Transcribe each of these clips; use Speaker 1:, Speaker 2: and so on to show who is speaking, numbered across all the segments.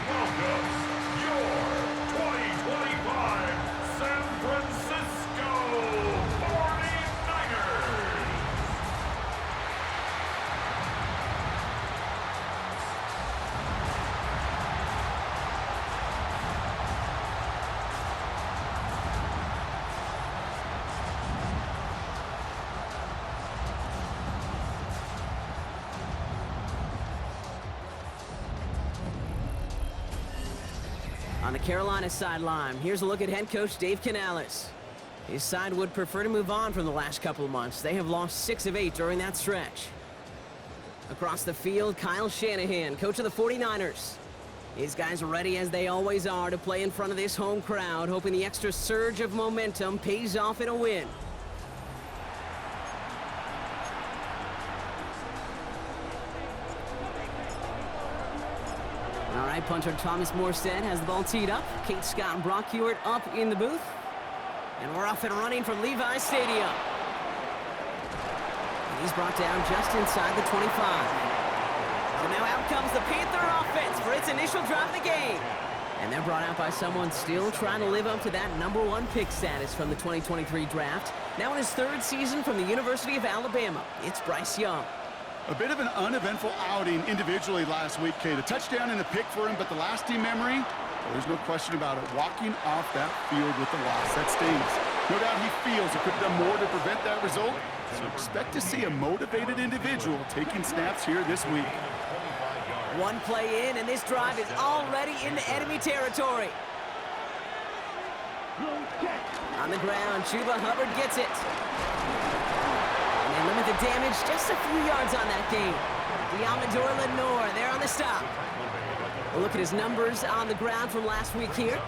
Speaker 1: welcome your 2025 San Francisco 49ers.
Speaker 2: On the Carolina sideline, here's a look at head coach Dave Canales. His side would prefer to move on from the last couple of months. They have lost 6 of 8 during that stretch. Across the field, Kyle Shanahan, coach of the 49ers. His guys are ready, as they always are, to play in front of this home crowd, hoping the extra surge of momentum pays off in a win. All right, punter Thomas Morstead has the ball teed up. Kate Scott and Brock Hewitt up in the booth. And we're off and running from Levi Stadium. And he's brought down just inside the 25. So now out comes the Panther offense for its initial drive of the game. And they're brought out by someone still trying to live up to that #1 pick status from the 2023 draft. Now in his 3rd season from the University of Alabama, it's Bryce Young.
Speaker 3: A bit of an uneventful outing individually last week, Kate. A touchdown and a pick for him, but the lasting memory, well, there's no question about it. Walking off that field with the loss, that stings. No doubt he feels he could have done more to prevent that result, so expect to see a motivated individual taking snaps here this week.
Speaker 2: One play in, and this drive is already into enemy territory. On the ground, Chuba Hubbard gets it. And they limit the damage just a few yards on that game. Diamador Lenore there on the stop. We'll look at his numbers on the ground from last week here.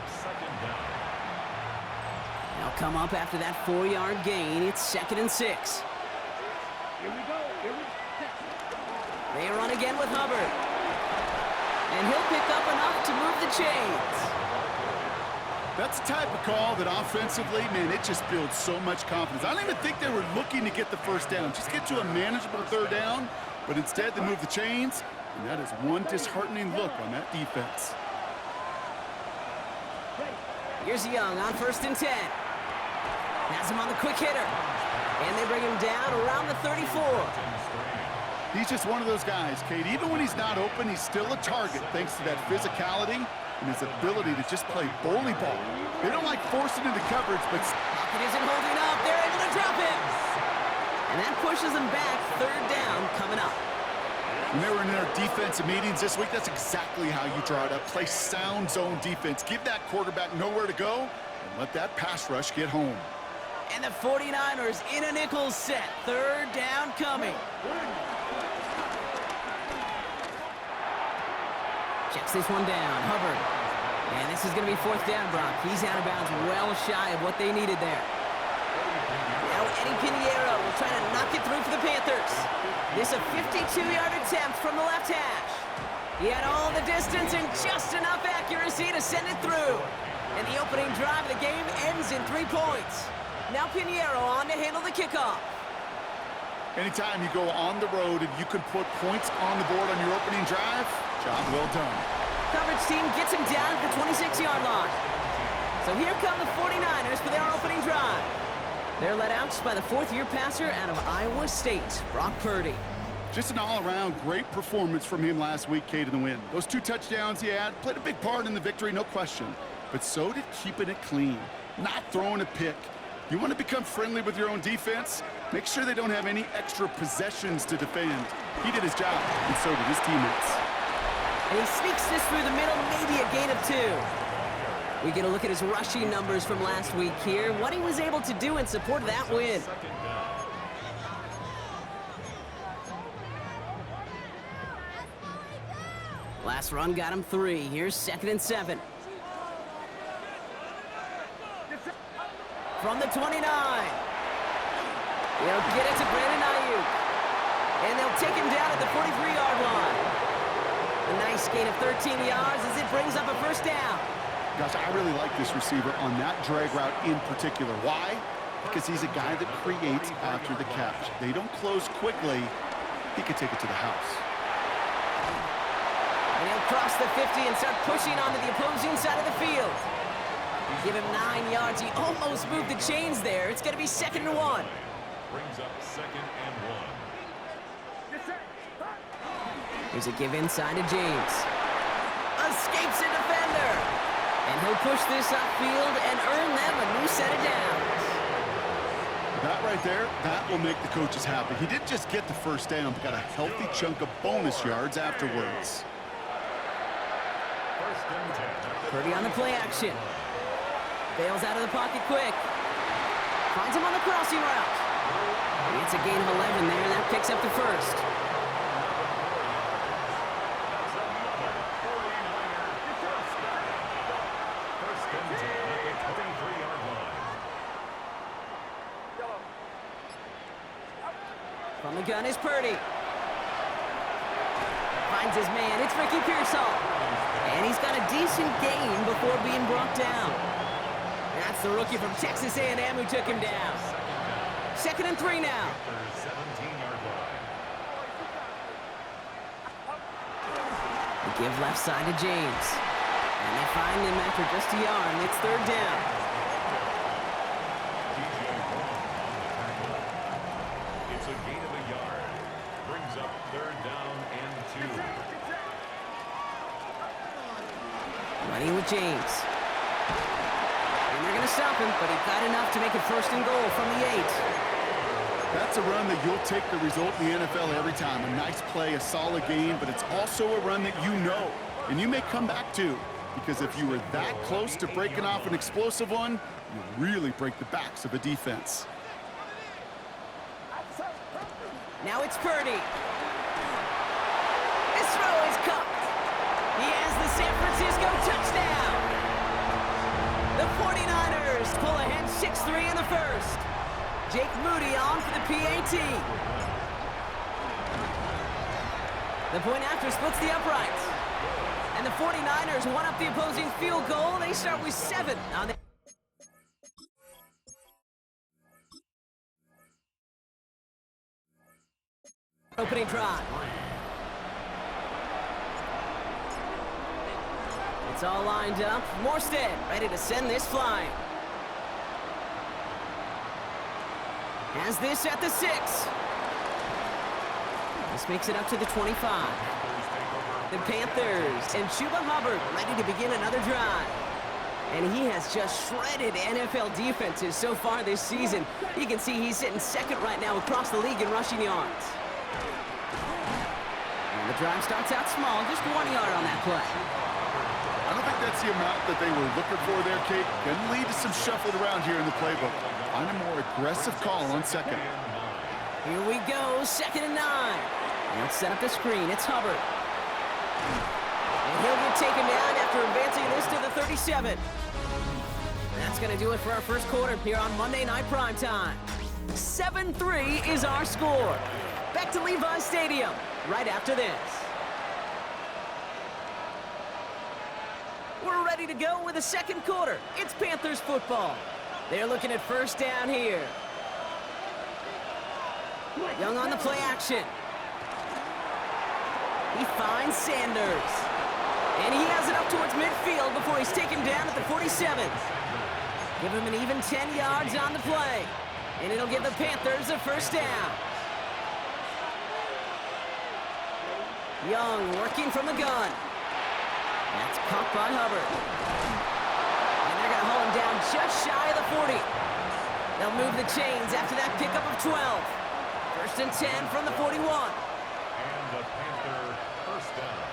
Speaker 2: They'll come up after that 4-yard gain. It's 2nd and 6. They run again with Hubbard. And he'll pick up enough to move the chains.
Speaker 3: That's the type of call that offensively, man, it just builds so much confidence. I don't even think they were looking to get the first down. Just get to a manageable 3rd down, but instead they move the chains, and that is one disheartening look on that defense.
Speaker 2: Here's Young on 1st and 10. Has him on the quick hitter. And they bring him down around the 34.
Speaker 3: He's just one of those guys, Kate. Even when he's not open, he's still a target thanks to that physicality and his ability to just play bully ball. They don't like forcing into coverage, but
Speaker 2: Pocket isn't holding up. They're able to drop him. And that pushes them back. 3rd down coming up.
Speaker 3: when they were in their defensive meetings this week, that's exactly how you draw it up. Play sound zone defense. Give that quarterback nowhere to go and let that pass rush get home.
Speaker 2: And the 49ers in a nickel set. 3rd down coming. Checks this one down. Hubbard. And this is going to be 4th down, Brock. He's out of bounds well shy of what they needed there. Now Eddie Pinheiro will try to knock it through for the Panthers. This a 52-yard attempt from the left hash. He had all the distance and just enough accuracy to send it through. And the opening drive of the game ends in 3 points. Now Pinheiro on to handle the kickoff.
Speaker 3: Anytime you go on the road and you can put points on the board on your opening drive, job well done.
Speaker 2: Coverage team gets him down at the 26-yard line. So here come the 49ers for their opening drive. They're led out by the 4th-year passer out of Iowa State, Brock Purdy.
Speaker 3: Just an all-around great performance from him last week, Kate, in the win. Those 2 touchdowns he had played a big part in the victory, no question. But so did keeping it clean, not throwing a pick. You want to become friendly with your own defense? Make sure they don't have any extra possessions to defend. He did his job, and so did his teammates.
Speaker 2: And he sneaks this through the middle, maybe a gain of 2. We get a look at his rushing numbers from last week here, what he was able to do in support of that win. Last run got him 3. Here's 2nd and 7. From the 29. They'll get it to Brandon Ayuk. And they'll take him down at the 43-yard line. A nice gain of 13 yards as it brings up a 1st down.
Speaker 3: Gosh, I really like this receiver on that drag route in particular. Why? Because he's a guy that creates after the catch. They don't close quickly. He could take it to the house.
Speaker 2: And he'll cross the 50 and start pushing onto the opposing side of the field. Give him 9 yards. He almost moved the chains there. It's going to be 2nd and 1.
Speaker 1: Brings up 2nd and 1.
Speaker 2: Here's a give inside to James. Escapes a defender. And he'll push this upfield and earn them a new set of downs.
Speaker 3: That right there, that will make the coaches happy. He didn't just get the first down, but got a healthy chunk of bonus yards afterwards.
Speaker 2: Purdy on the play action. Bails out of the pocket quick. Finds him on the crossing route. It's a gain of 11 there, and that picks up the first. From the gun is Purdy. Finds his man. It's Ricky Pearsall. And he's got a decent gain before being brought down. That's the rookie from Texas A&M who took him down. 2nd and 3 now. The give left side to James. And they find him after just a yard, and it's 3rd down.
Speaker 1: It's a gain of a yard. Brings up 3rd down and 2.
Speaker 2: Running with James. And they're going to stop him, but he got enough to make it 1st and goal from the 8.
Speaker 3: That's a run that you'll take the result in the NFL every time. A nice play, a solid game, but it's also a run that you know, and you may come back to. Because if you were that close to breaking off an explosive one, you really break the backs of a defense.
Speaker 2: Now it's Purdy. This throw is caught. He has the San Francisco touchdown. The 49ers pull ahead 6-3 in the first. Jake Moody on for the PAT. The point after splits the uprights. And the 49ers one up the opposing field goal. They start with 7 on the opening drive. It's all lined up. Morstead ready to send this flying. Has this at the 6. This makes it up to the 25. The Panthers and Chuba Hubbard ready to begin another drive. And he has just shredded NFL defenses so far this season. You can see he's sitting 2nd right now across the league in rushing yards. And the drive starts out small, just 1 yard on that play.
Speaker 3: I don't think that's the amount that they were looking for there, Kate. Can lead to some shuffling around here in the playbook. Find a more aggressive call on 2nd.
Speaker 2: Here we go, 2nd and 9. Let's set up the screen. It's Hubbard. And he'll get taken down after advancing this to the 37. That's going to do it for our first quarter here on Monday Night Primetime. 7-3 is our score. Back to Levi's Stadium right after this. We're ready to go with the 2nd quarter. It's Panthers football. They're looking at 1st down here. Young on the play action. He finds Sanders. And he has it up towards midfield before he's taken down at the 47. Give him an even 10 yards on the play. And it'll give the Panthers a 1st down. Young working from the gun. That's caught by Hubbard. And they're going to hold him down just shy of the 40. They'll move the chains after that pickup of 12. 1st and 10 from the 41.
Speaker 1: And the Panther 1st down.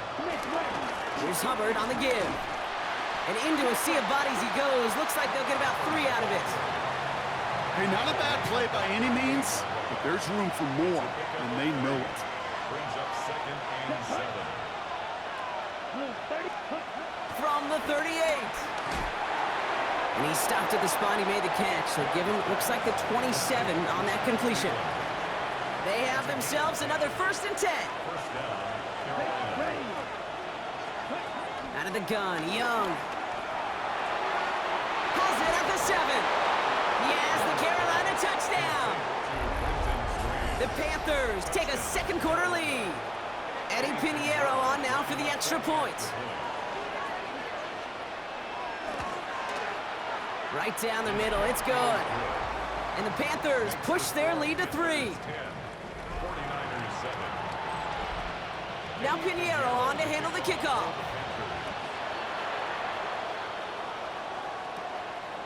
Speaker 2: Here's Hubbard on the give. And into a sea of bodies he goes. Looks like they'll get about 3 out of it.
Speaker 3: Hey, not a bad play by any means, but there's room for more, and they know it.
Speaker 1: Brings up 2nd and 7.
Speaker 2: From the 38. And he stopped at the spot he made the catch. So give him, looks like the 27 on that completion. They have themselves another 1st and 10.
Speaker 1: 1st down, Carolina.
Speaker 2: Out of the gun, Young. Has it at the 7. He has the Carolina touchdown. The Panthers take a 2nd quarter lead. Eddie Pinheiro on now for the extra point. Right down the middle, it's good. And the Panthers push their lead to 3. Now Pinheiro on to handle the kickoff.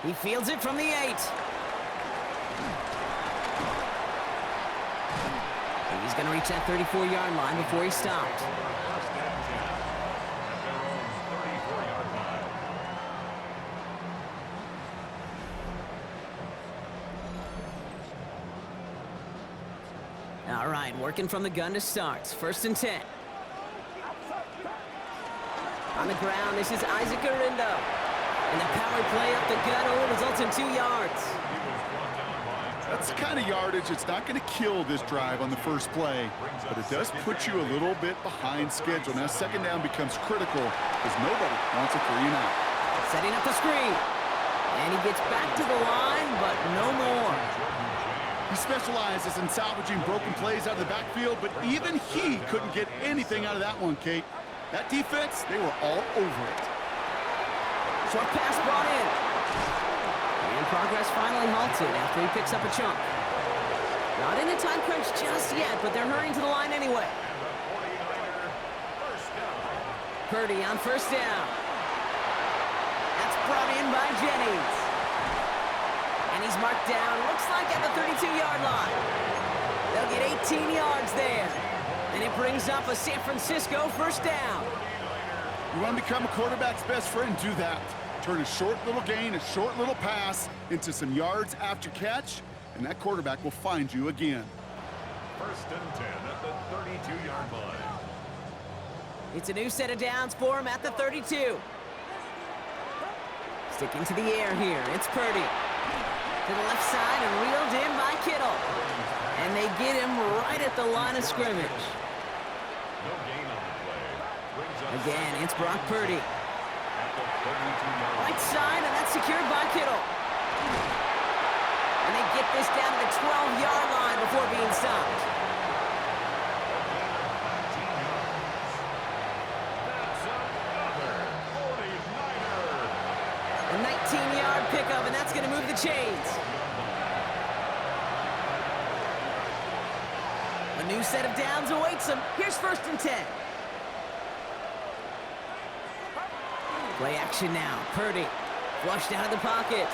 Speaker 2: He fields it from the 8. He's going to reach that 34-yard line before he stopped. All right, working from the gun to start. 1st and 10. On the ground, this is Isaac Arindo. And the power play up the gut only results in 2 yards.
Speaker 3: That's the kind of yardage that's not going to kill this drive on the first play, but it does put you a little bit behind schedule. Now, 2nd down becomes critical because nobody wants a 3 and out.
Speaker 2: Setting up the screen. And he gets back to the line, but no more.
Speaker 3: He specializes in salvaging broken plays out of the backfield, but even he couldn't get anything out of that one, Kate. That defense, they were all over it.
Speaker 2: Short pass brought in. And progress finally halted after he picks up a chunk. Not in a time crunch just yet, but they're hurrying to the line anyway. Purdy on 1st down. That's brought in by Jennings. And he's marked down, looks like at the 32-yard line. They'll get 18 yards there. And it brings up a San Francisco 1st down.
Speaker 3: You want to become a quarterback's best friend, do that. Turn a short little gain, a short little pass into some yards after catch, and that quarterback will find you again.
Speaker 1: 1st and 10 at the 32-yard line.
Speaker 2: It's a new set of downs for him at the 32. Sticking to the air here, it's Purdy. To the left side and reeled in by Kittle. And they get him right at the line of scrimmage.
Speaker 1: No gain on the play.
Speaker 2: Again, it's Brock Purdy. Right side, and that's secured by Kittle. And they get this down to the 12-yard line before being stopped. A 19-yard pickup, and that's going to move the chains. A new set of downs awaits him. Here's 1st and 10. Play action now. Purdy flushed out of the pocket.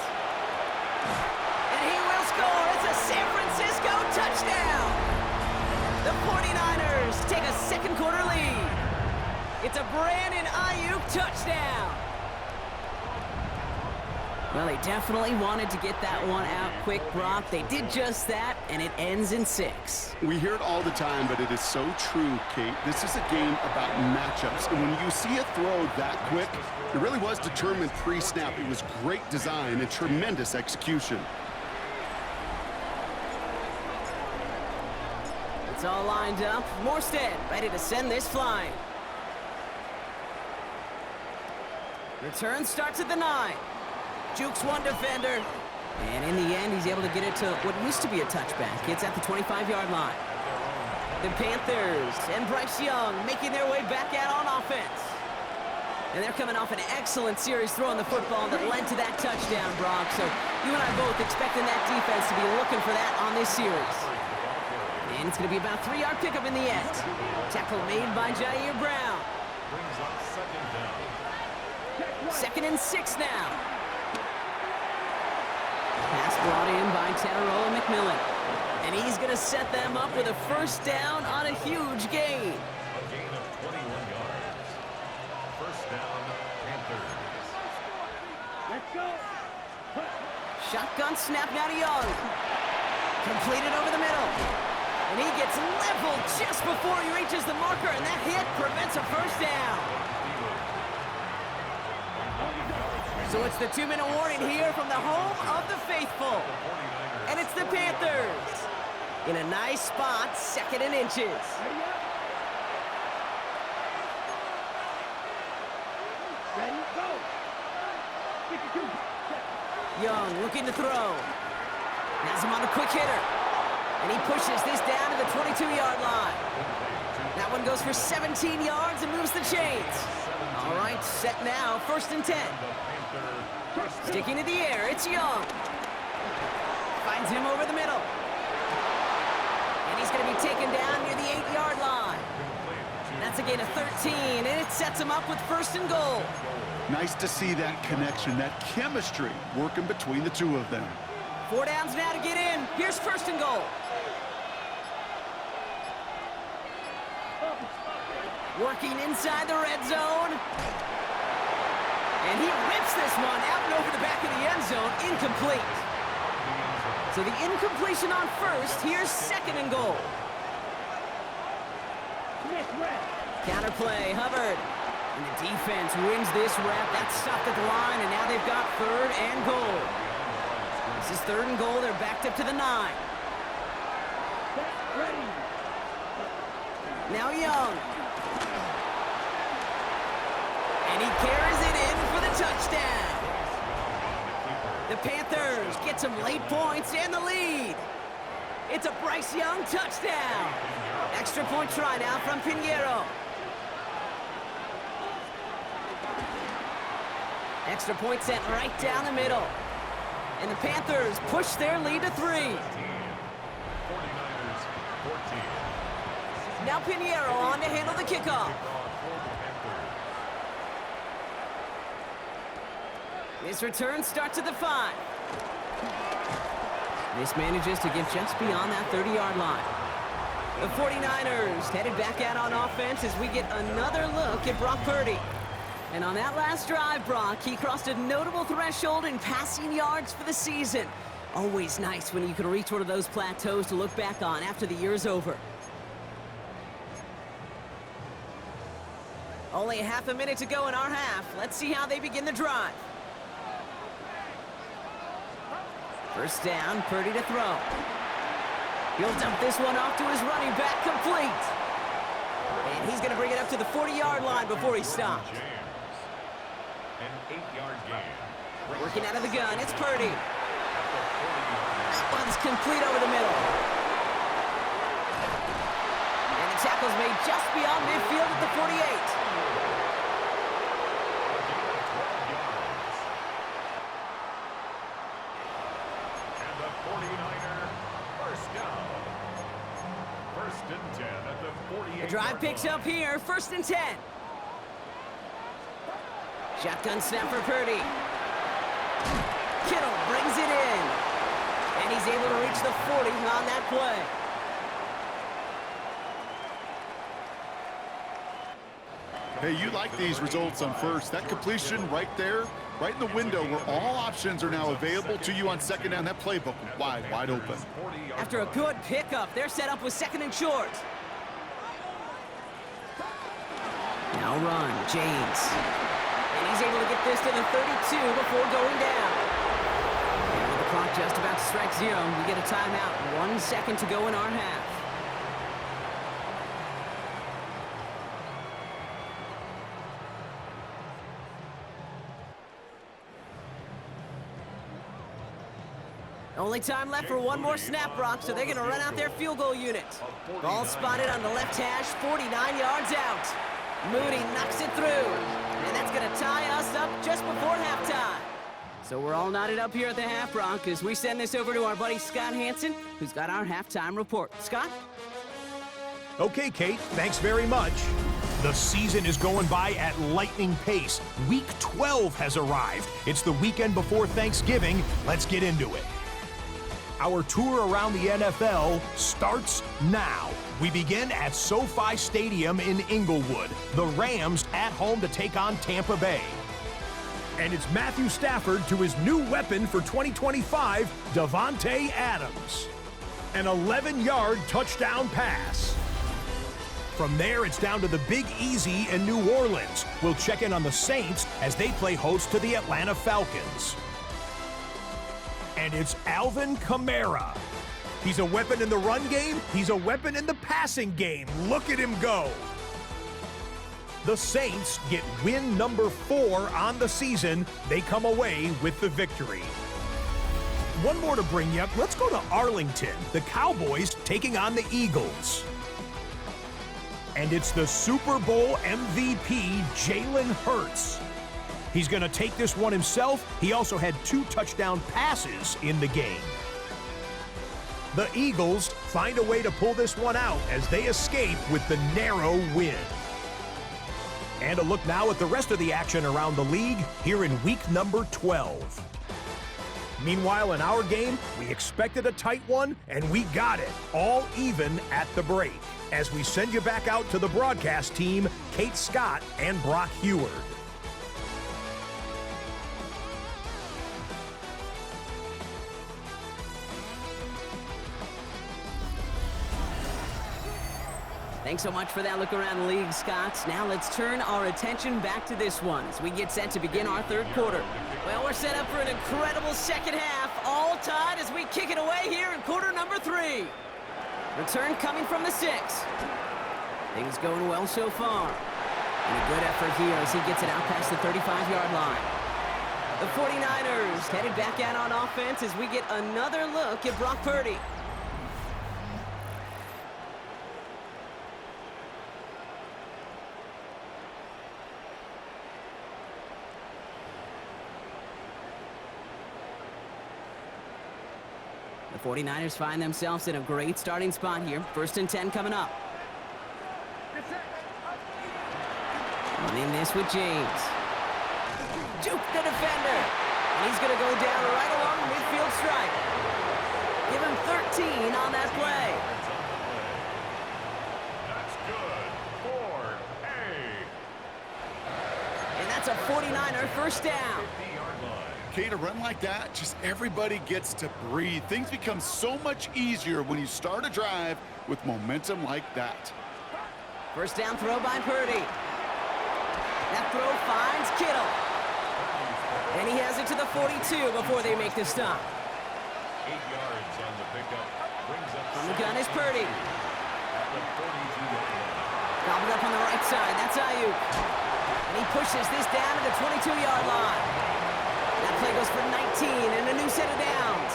Speaker 2: And he will score. It's a San Francisco touchdown. The 49ers take a 2nd quarter lead. It's a Brandon Ayuk touchdown. Well, they definitely wanted to get that one out quick, Brock. They did just that, and it ends in 6.
Speaker 3: We hear it all the time, but it is so true, Kate. This is a game about matchups, and when you see a throw that quick, it really was determined pre-snap. It was great design and tremendous execution.
Speaker 2: It's all lined up. Morstead ready to send this flying. Return starts at the 9. Jukes one defender. And in the end, he's able to get it to what used to be a touchback. It's at the 25-yard line. The Panthers and Bryce Young making their way back out on offense. And they're coming off an excellent series throwing the football that led to that touchdown, Brock. So you and I both expecting that defense to be looking for that on this series. And it's going to be about a 3-yard pickup in the end. Tackle made by Jair Brown.
Speaker 1: Brings up 2nd down.
Speaker 2: 2nd and 6 now. Pass brought in by Tataroa McMillan. And he's going to set them up with a 1st down on a huge gain.
Speaker 1: A gain of 21 yards. 1st down, Panthers.
Speaker 4: Let's go.
Speaker 2: Shotgun snap now to Young. Completed over the middle. And he gets leveled just before he reaches the marker, and that hit prevents a 1st down. So it's the 2-minute warning here from the home of the faithful. And it's the Panthers. In a nice spot, 2nd and inches.
Speaker 4: Ready, go.
Speaker 2: Young looking to throw. Has him on the quick hitter. And he pushes this down to the 22-yard line. That one goes for 17 yards and moves the chains. All right, set now, 1st and 10. Sticking to the air, it's Young. Finds him over the middle. And he's going to be taken down near the 8-yard line. That's a gain of 13, and it sets him up with 1st and goal.
Speaker 3: Nice to see that connection, that chemistry working between the two of them.
Speaker 2: 4 downs now to get in. Here's 1st and goal. Working inside the red zone. And he rips this one out and over the back of the end zone. Incomplete. So the incompletion on 1st. Here's 2nd and goal. Counter play, Hubbard. And the defense wins this rep. That's stopped at the line, and now they've got 3rd and goal. This is 3rd and goal. They're backed up to the 9. Now Young. And he carries it in for the touchdown. The Panthers get some late points and the lead. It's a Bryce Young touchdown. Extra point try now from Pinheiro. Extra point sent right down the middle. And the Panthers push their lead to 3.
Speaker 1: 49ers 14.
Speaker 2: Now Pinheiro on to handle the kickoff. This return starts at the 5. This manages to get just beyond that 30-yard line. The 49ers headed back out on offense as we get another look at Brock Purdy. And on that last drive, Brock, he crossed a notable threshold in passing yards for the season. Always nice when you can reach one of those plateaus to look back on after the year's over. Only half a minute to go in our half. Let's see how they begin the drive. 1st down, Purdy to throw. He'll dump this one off to his running back, complete. And he's going to bring it up to the 40-yard line before he stops.
Speaker 1: An 8-yard gain.
Speaker 2: Working out of the gun, it's Purdy. That one's complete over the middle. And the tackle's made just beyond midfield at the 48. The drive picks up here, 1st and 10. Shotgun snap for Purdy. Kittle brings it in. And he's able to reach the 40 on that play.
Speaker 3: Hey, you like these results on 1st. That completion right there, right in the window where all options are now available to you on 2nd down. That playbook wide open.
Speaker 2: After a good pickup, they're set up with 2nd and short. Now run, James. And he's able to get this to the 32 before going down. And with the clock just about to strike 0, we get a timeout. 1 second to go in our half. Only time left for one more snap, Brock, so they're going to run out their field goal unit. Ball spotted on the left hash, 49 yards out. Moody knocks it through, and that's going to tie us up just before halftime. So we're all knotted up here at the half, Brock, as we send this over to our buddy Scott Hansen, who's got our halftime report. Scott?
Speaker 5: Okay, Kate, thanks very much. The season is going by at lightning pace. Week 12 has arrived. It's the weekend before Thanksgiving. Let's get into it. Our tour around the NFL starts now. We begin at SoFi Stadium in Inglewood. The Rams at home to take on Tampa Bay. And it's Matthew Stafford to his new weapon for 2025, Davante Adams. An 11-yard touchdown pass. From there, it's down to the Big Easy in New Orleans. We'll check in on the Saints as they play host to the Atlanta Falcons. And it's Alvin Kamara. He's a weapon in the run game. He's a weapon in the passing game. Look at him go. The Saints get win number 4 on the season. They come away with the victory. One more to bring you up. Let's go to Arlington. The Cowboys taking on the Eagles. And it's the Super Bowl MVP, Jalen Hurts. He's going to take this one himself. He also had 2 touchdown passes in the game. The Eagles find a way to pull this one out as they escape with the narrow win. And a look now at the rest of the action around the league here in week number 12. Meanwhile, in our game, we expected a tight one, and we got it, all even at the break. As we send you back out to the broadcast team, Kate Scott and Brock Heward.
Speaker 2: Thanks so much for that look around the league, Scott. Now let's turn our attention back to this one as we get set to begin our third quarter. Well, we're set up for an incredible second half, all tied as we kick it away here in quarter number 3. Return coming from the 6. Things going well so far. And a good effort here as he gets it out past the 35-yard line. The 49ers headed back out on offense as we get another look at Brock Purdy. The 49ers find themselves in a great starting spot here. 1st and 10 coming up. Running this with James. Juke the defender. And he's going to go down right along the midfield stripe. Give him 13 on that play.
Speaker 1: That's good for A.
Speaker 2: And that's a 49er first down.
Speaker 1: 50-yard line.
Speaker 3: Kate, a run like that, just everybody gets to breathe. Things become so much easier when you start a drive with momentum like that.
Speaker 2: First down throw by Purdy. That throw finds Kittle. And he has it to the 42 before they make the stop.
Speaker 1: 8 yards on the pickup. Brings up
Speaker 2: From the gun is Purdy.
Speaker 1: at the 42-yard line.
Speaker 2: Gobbled up on the right side. That's Ayuk. And he pushes this down to the 22-yard line. That play goes for 19 and a new set of downs.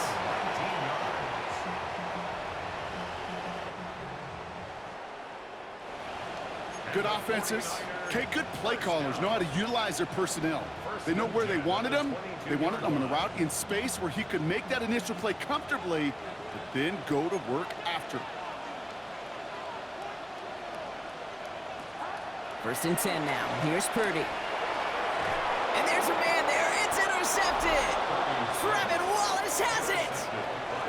Speaker 1: 19 yards.
Speaker 3: Good offenses. Okay, good play callers know how to utilize their personnel. They know where they wanted them. They wanted them on a route in space where he could make that initial play comfortably, but then go to work after.
Speaker 2: 1st and 10 now. Here's Purdy. And there's a man there. It's intercepted. Trevin Wallace has it.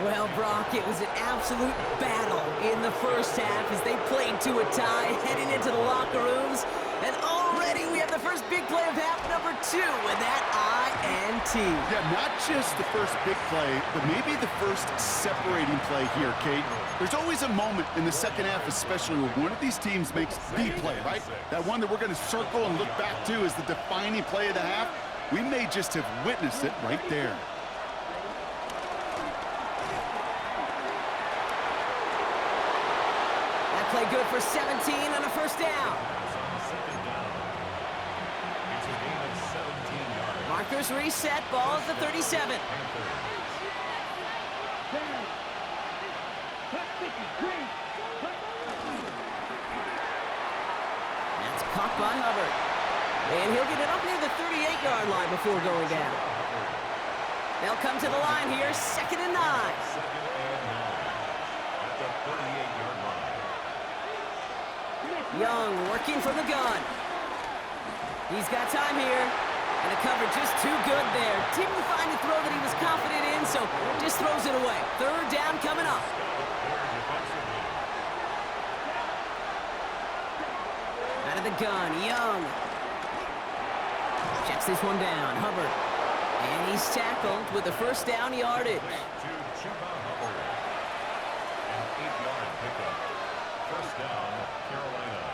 Speaker 2: Well, Brock, it was an absolute battle in the first half as they played to a tie, heading into the locker rooms. And already we have the first big play of half number 2 with that INT.
Speaker 3: Yeah, not just the first big play, but maybe the first separating play here, Kate. There's always a moment in the second half, especially when one of these teams makes the play, right? That one that we're going to circle and look back to as the defining play of the half. We may just have witnessed it right there.
Speaker 2: That play good for 17 and a first down.
Speaker 1: It's a gain of 17 yards.
Speaker 2: Markers reset. Ball at the 37. That's caught by Hubbard. And he'll get it up near the 38-yard line before going down. They'll come to the line here, 2nd and 9.
Speaker 1: 2nd and 9 at the 38-yard line.
Speaker 2: Young working from the gun. He's got time here. And the cover just too good there. Didn't find a throw that he was confident in, so just throws it away. 3rd down coming up. Out of the gun, Young. Checks this one down, Hubbard. And he's tackled with the first down yardage.
Speaker 1: To Chuba Hubbard. An 8-yard pickup. First down, Carolina.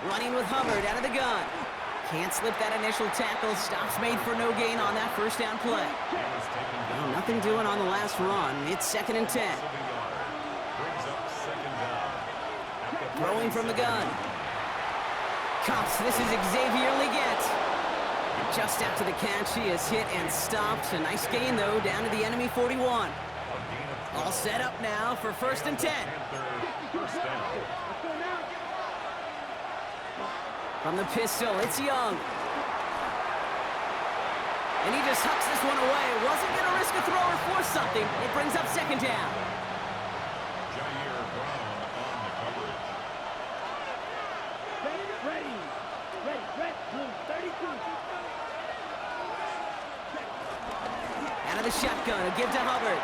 Speaker 2: Running with Hubbard out of the gun. Can't slip that initial tackle. Stops made for no gain on that first down play. Well, nothing doing on the last run. It's 2nd and 10.
Speaker 1: Brings up 2nd down.
Speaker 2: Throwing from the gun. Cops, this is Xavier Leggett. Just after the catch, he is hit and stopped. A nice gain, though, down to the enemy 41. All set up now for 1st and 10.
Speaker 1: first down.
Speaker 4: Let's go now.
Speaker 2: From the pistol, it's Young. And he just hucks this one away. Wasn't going to risk a throw or force something. It brings up second down.
Speaker 1: Jair Brown on the coverage.
Speaker 4: Ready. Red, blue, 32.
Speaker 2: Out of the shotgun, a give to Hubbard.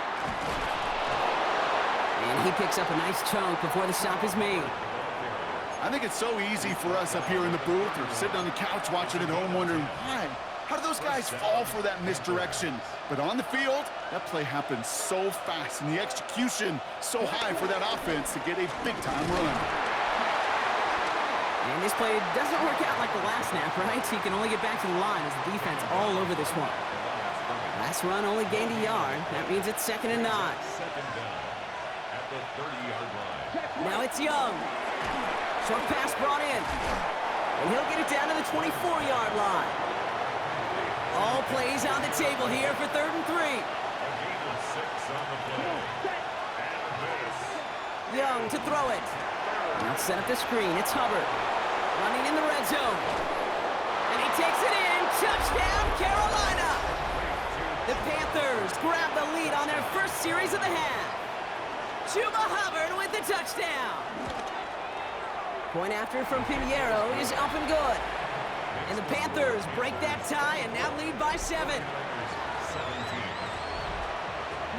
Speaker 2: And he picks up a nice chunk before the stop is made.
Speaker 3: I think it's so easy for us up here in the booth or sitting on the couch watching at home wondering, why? How do those guys fall for that misdirection? But on the field, that play happens so fast and the execution so high for that offense to get a big-time run.
Speaker 2: And this play doesn't work out like the last snap, right? He can only get back to the line as the defense all over this one. Last run only gained a yard. That means it's 2nd and 9.
Speaker 1: Second down at the 30-yard line.
Speaker 2: Now it's Young. Short pass brought in. And he'll get it down to the 24-yard line. All plays on the table here for 3rd and 3.
Speaker 1: A gain of 6 on the play. And this.
Speaker 2: Young to throw it. Now set up the screen. It's Hubbard. Running in the red zone. And he takes it in. Touchdown, Carolina. The Panthers grab the lead on their first series of the half. Chuba Hubbard with the touchdown. Point after from Pinheiro is up and good. And the Panthers break that tie and now lead by 7.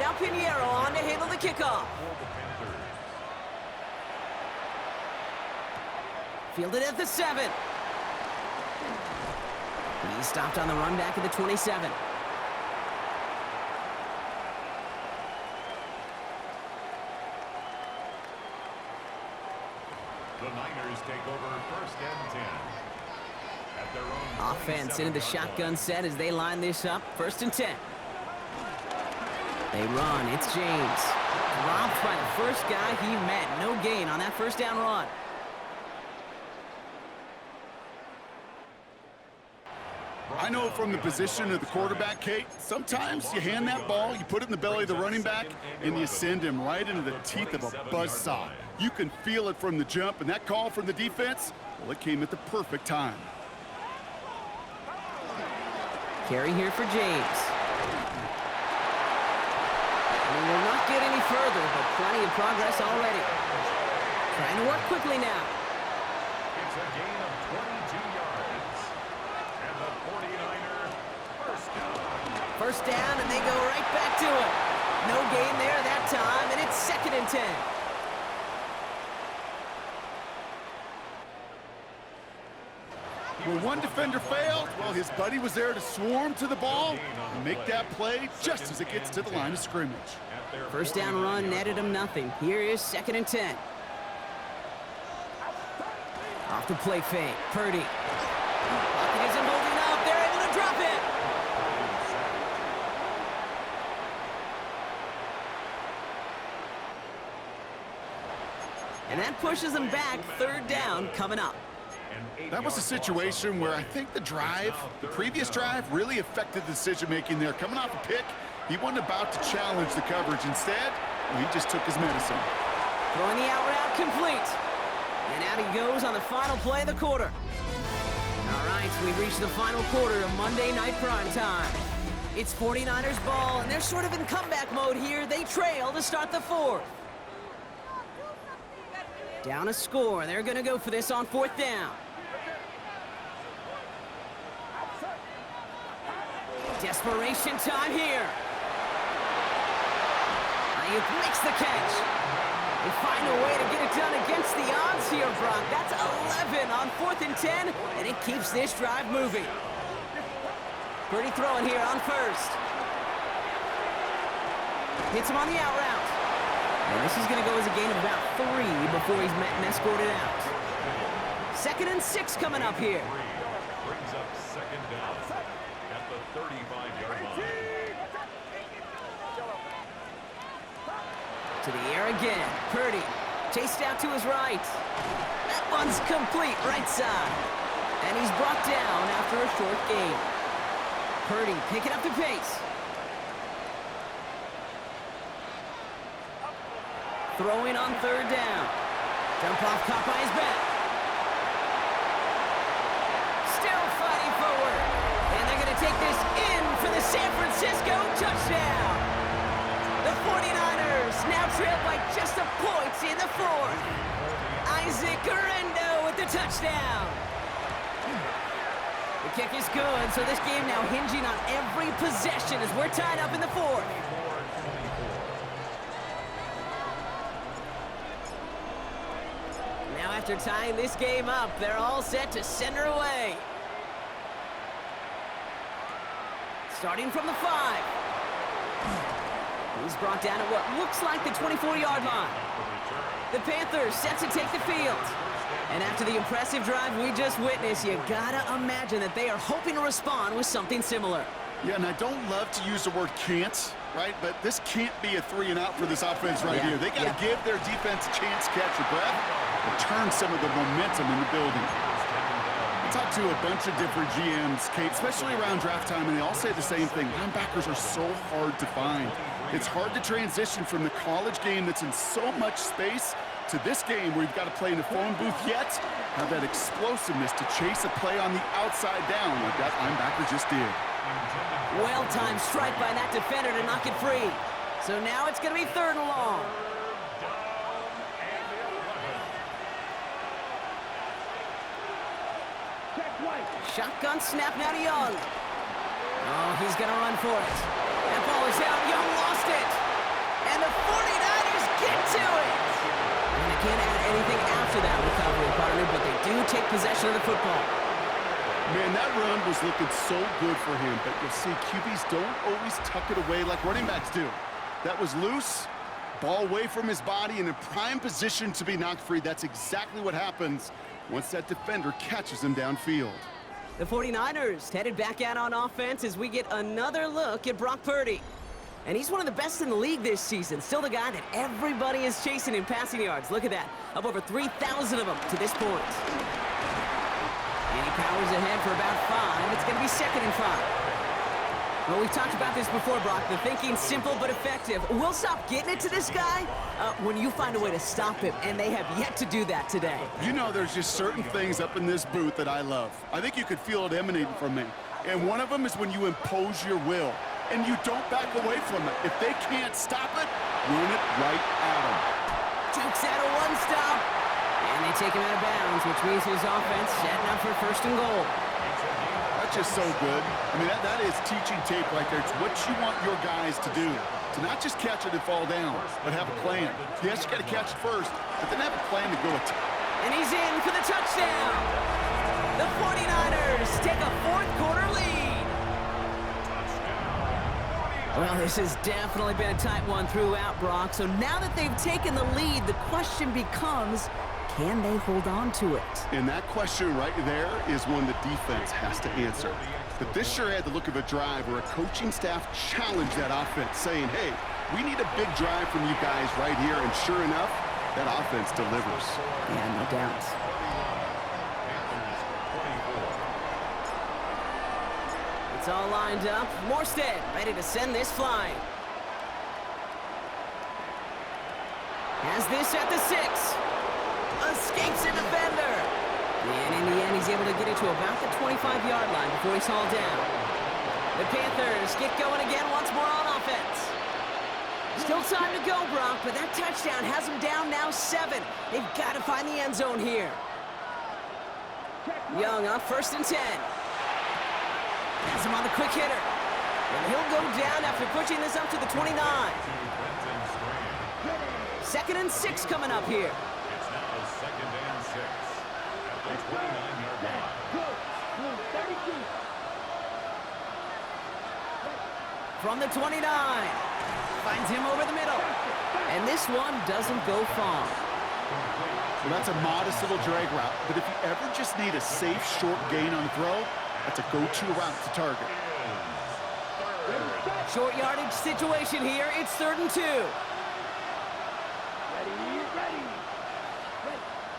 Speaker 2: Now Pinheiro on to handle the kickoff. Fielded at the 7. He's stopped on the run back at the 27.
Speaker 1: The Niners take over 1st and 10. At their own
Speaker 2: Offense into the shotgun set as they line this up. 1st and 10. They run. It's James. Dropped by the first guy he met. No gain on that 1st down run.
Speaker 3: I know from the position of the quarterback, Kate, sometimes you hand that ball, you put it in the belly of the running back, and you send him right into the teeth of a buzzsaw. You can feel it from the jump, and that call from the defense, well, it came at the perfect time.
Speaker 2: Carry here for James. And will not get any further, but plenty of progress already. Trying to work quickly now.
Speaker 1: It's a gain of 22 yards. And the 49er first down.
Speaker 2: 1st down, and they go right back to it. No gain there that time, and it's 2nd and 10.
Speaker 3: When one defender failed, well, his buddy was there to swarm to the ball and make that play just as it gets to the line of scrimmage.
Speaker 2: 1st down run netted him nothing. Here is 2nd and 10. Off the play fake, Purdy. Pocket isn't holding up. They're able to drop it. And that pushes them back. 3rd down coming up.
Speaker 3: That was a situation where I think the previous drive, really affected the decision-making there. Coming off a pick, he wasn't about to challenge the coverage. Instead, well, he just took his medicine.
Speaker 2: Throwing the out route complete. And out he goes on the final play of the quarter. All right, so we've reached the final quarter of Monday Night Prime Time. It's 49ers ball, and they're sort of in comeback mode here. They trail to start the 4th. Down a score. They're going to go for this on 4th down. Desperation time here. Ayuk makes the catch. They find a way to get it done against the odds here, Brock. That's 11 on 4th and 10, and it keeps this drive moving. Purdy throwing here on 1st. Hits him on the out route. And this is going to go as a gain of about 3 before he's met and escorted out. 2nd and 6 coming up here.
Speaker 1: Brings up 2nd down at the 35-yard line.
Speaker 2: To the air again. Purdy chased out to his right. That one's complete right side. And he's brought down after a short gain. Purdy picking up the pace. Throwing on 3rd down. Dump off, caught by his back. Still fighting forward. And they're going to take this in for the San Francisco touchdown. The 49ers now trail by just a point in the fourth. Isaac Guerrero with the touchdown. The kick is good, so this game now hinging on every possession as we're tied up in the fourth. Now after tying this game up, they're all set to send her away. Starting from the 5. He's brought down at what looks like the 24-yard line. The Panthers set to take the field. And after the impressive drive we just witnessed, you gotta imagine that they are hoping to respond with something similar.
Speaker 3: Yeah, and I don't love to use the word can't, right? But this can't be a 3-and-out for this offense right here. They gotta give their defense a chance to catch their breath and turn some of the momentum in the building. I talked to a bunch of different GMs, Kate, especially around draft time, and they all say the same thing. Linebackers are so hard to find. It's hard to transition from the college game that's in so much space to this game where you've got to play in a phone booth, yet have that explosiveness to chase a play on the outside down like that linebacker just did.
Speaker 2: Well-timed strike by that defender to knock it free. So now it's going to be 3rd and long. Shotgun snap now to Young. Oh, he's going to run for it. That ball is out. Young lost it. And the 49ers get to it. And they can't add anything after that recovery, partner, but they do take possession of the football.
Speaker 3: Man, that run was looking so good for him, but you'll see QBs don't always tuck it away like running backs do. That was loose, ball away from his body, and in prime position to be knocked free. That's exactly what happens once that defender catches him downfield.
Speaker 2: The 49ers headed back out on offense as we get another look at Brock Purdy. And he's one of the best in the league this season. Still the guy that everybody is chasing in passing yards. Look at that. Up over 3,000 of them to this point. And he powers ahead for about 5. It's going to be 2nd and 5. Well, we've talked about this before, Brock. The thinking's simple but effective. We'll stop getting it to this guy when you find a way to stop him, and they have yet to do that today.
Speaker 3: You know, there's just certain things up in this booth that I love. I think you could feel it emanating from me. And one of them is when you impose your will, and you don't back away from it. If they can't stop it, run it right at them.
Speaker 2: Jukes out a one-stop, and they take him out of bounds, which means his offense setting up for 1st and goal.
Speaker 3: That's just so good. I mean, that is teaching tape right there. It's what you want your guys to do. To not just catch it and fall down, but have a plan. Yes, you got to catch it first, but then have a plan to go attack.
Speaker 2: And he's in for the touchdown. The 49ers take a 4th quarter lead. Well, this has definitely been a tight one throughout, Brock. So now that they've taken the lead, the question becomes, can they hold on to it?
Speaker 3: And that question right there is one the defense has to answer. But this sure had the look of a drive where a coaching staff challenged that offense, saying, hey, we need a big drive from you guys right here. And sure enough, that offense delivers.
Speaker 2: Yeah, no doubt. It's all lined up. Morstead ready to send this flying. Has this at the 6. Escapes a defender. And in the end, he's able to get it to about the 25-yard line before he's hauled down. The Panthers get going again once more on offense. Still time to go, Brock, but that touchdown has them down now 7. They've got to find the end zone here. Young up 1st and 10. Has him on the quick hitter. And he'll go down after pushing this up to the 29. 2nd and 6 coming up here.
Speaker 1: It's now 2nd and 6 at the 29-yard line.
Speaker 2: From the 29. Finds him over the middle. And this one doesn't go far.
Speaker 3: Well, that's a modest little drag route. But if you ever just need a safe, short gain on the throw, that's a go-to route to target.
Speaker 2: Short yardage situation here. It's 3rd and 2.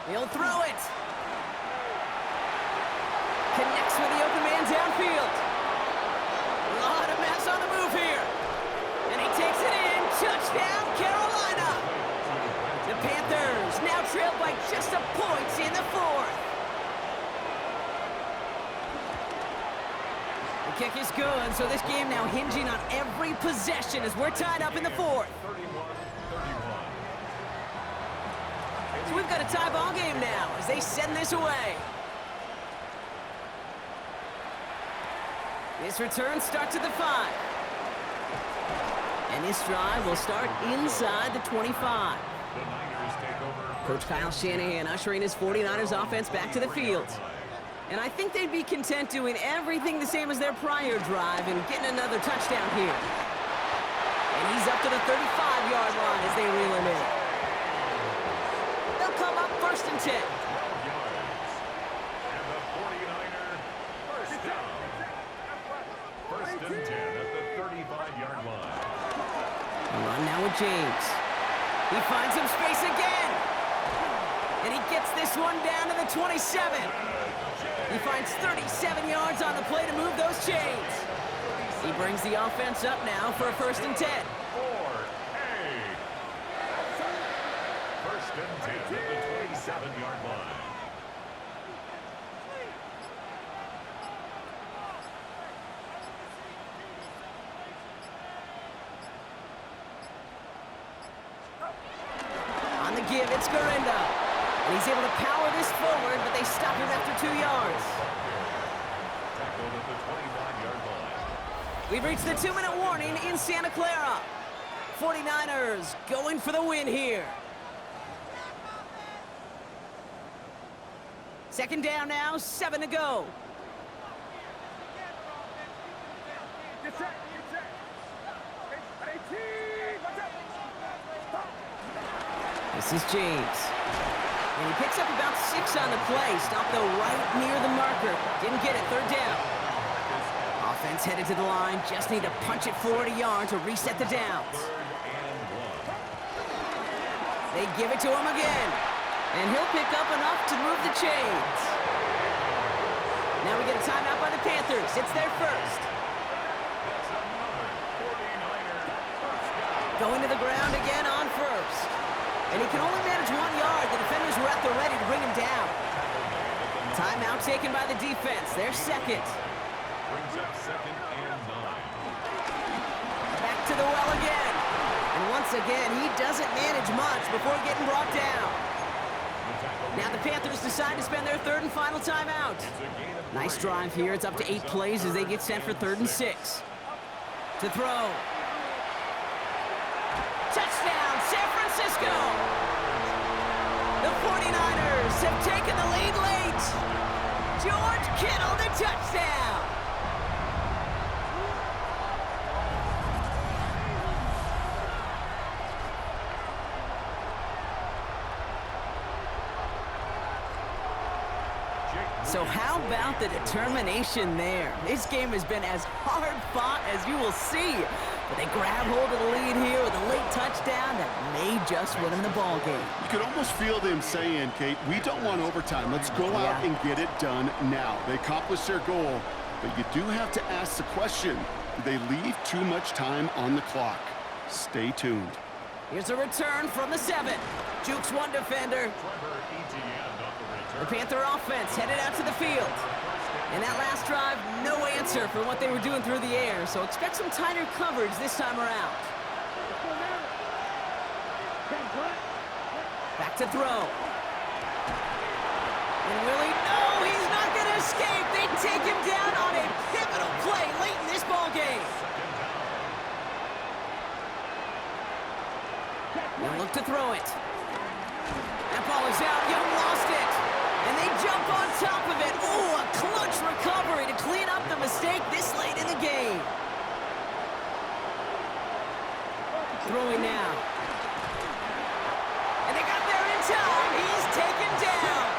Speaker 2: He'll throw it. Connects with the open man downfield. A lot of mess on the move here. And he takes it in. Touchdown, Carolina. The Panthers now trail by just kick is good, so this game now hinging on every possession as we're tied up in the fourth.
Speaker 1: 31-31.
Speaker 2: So we've got a tie ball game now as they send this away. This return starts at the 5. And this drive will start inside the 25.
Speaker 1: The Niners take over.
Speaker 2: Coach Kyle Shanahan ushering his 49ers offense back to the field. And I think they'd be content doing everything the same as their prior drive and getting another touchdown here. And he's up to the 35-yard line as they reel him in. They'll come up 1st and 10.
Speaker 1: 12 yards. And the 49er first down. 1st and 10 at the 35-yard line.
Speaker 2: A run now with James. He finds some space again. And he gets this one down to the 27. He finds 37 yards on the play to move those chains. He brings the offense up now for a 1st and 10.
Speaker 1: 4A. 1st and 10 at the 27-yard line.
Speaker 2: On the give, it's Garinda. And he's able to power this forward, but they stop him after 2 yards.
Speaker 1: Tackled at the 25-yard line.
Speaker 2: We've reached the 2-minute warning in Santa Clara. 49ers going for the win here. 2nd down now, 7 to go. This is James. And he picks up about 6 on the play. Stopped though right near the marker. Didn't get it, 3rd down. Offense headed to the line. Just need to punch it 40 yards to reset the downs.
Speaker 1: 3rd and 1.
Speaker 2: They give it to him again. And he'll pick up enough to move the chains. Now we get a timeout by the Panthers. It's their first.
Speaker 1: That's another 49er first down.
Speaker 2: Going to the ground again on 1st. And he can only manage 1 yard. The defenders were at the ready to bring him down. Timeout taken by the defense. Their 2nd.
Speaker 1: Brings up 2nd and 9.
Speaker 2: Back to the well again. And once again, he doesn't manage much before getting brought down. Now the Panthers decide to spend their 3rd and final timeout. Nice drive here. It's up to 8 plays as they get sent for 3rd and 6. To throw. Touchdown, San Francisco! The 49ers have taken the lead late. George Kittle, the touchdown! So how about the determination there? This game has been as hard fought as you will see. But they grab hold of the lead here with a late touchdown that may just win them the ball game.
Speaker 3: You could almost feel them saying, Kate, we don't want overtime. Let's go out and get it done now. They accomplished their goal, but you do have to ask the question, do they leave too much time on the clock? Stay tuned.
Speaker 2: Here's a return from the 7. Jukes one defender. The Panther offense headed out to the field. And that last drive, no answer for what they were doing through the air. So expect some tighter coverage this time around. Back to throw. And really, no, he's not going to escape. They take him down on a pivotal play late in this ball game. Now look to throw it. That ball is out. Young lost it. And they jump on top of it. Ooh, a clutch recovery to clean up the mistake this late in the game. Throwing now. And they got there in time. He's taken down.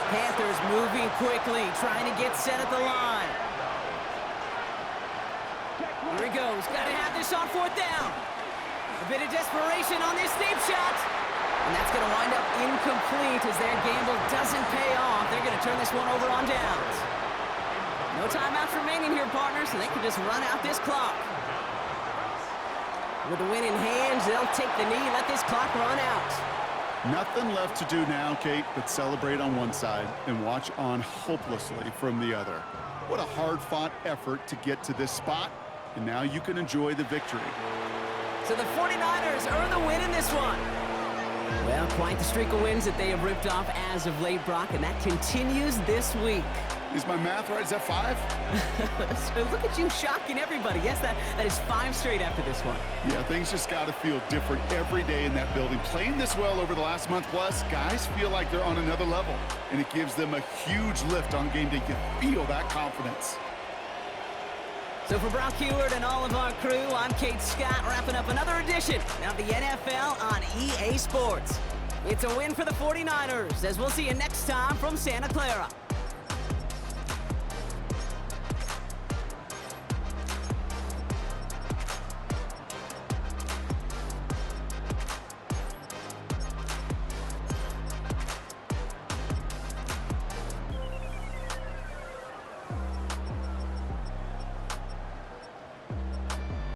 Speaker 2: Panthers moving quickly, trying to get set at the line. Here he goes. Got to have this on 4th down. A bit of desperation on this deep shot. And that's going to wind up incomplete as their gamble doesn't pay off. They're going to turn this one over on downs. No timeouts remaining here, partners, so they can just run out this clock. With the win in hand, they'll take the knee and let this clock run out.
Speaker 3: Nothing left to do now, Kate, but celebrate on one side and watch on hopelessly from the other. What a hard-fought effort to get to this spot, and now you can enjoy the victory.
Speaker 2: So the 49ers earn the win in this one. Well, quite the streak of wins that they have ripped off as of late, Brock, and that continues this week.
Speaker 3: Is my math right? Is that 5?
Speaker 2: So look at you shocking everybody. Yes, that is 5 straight after this one.
Speaker 3: Yeah, things just got to feel different every day in that building. Playing this well over the last month plus, guys feel like they're on another level, and it gives them a huge lift on game day. You can feel that confidence.
Speaker 2: So for Brock Heward and all of our crew, I'm Kate Scott, wrapping up another edition of the NFL on EA Sports. It's a win for the 49ers, as we'll see you next time from Santa Clara.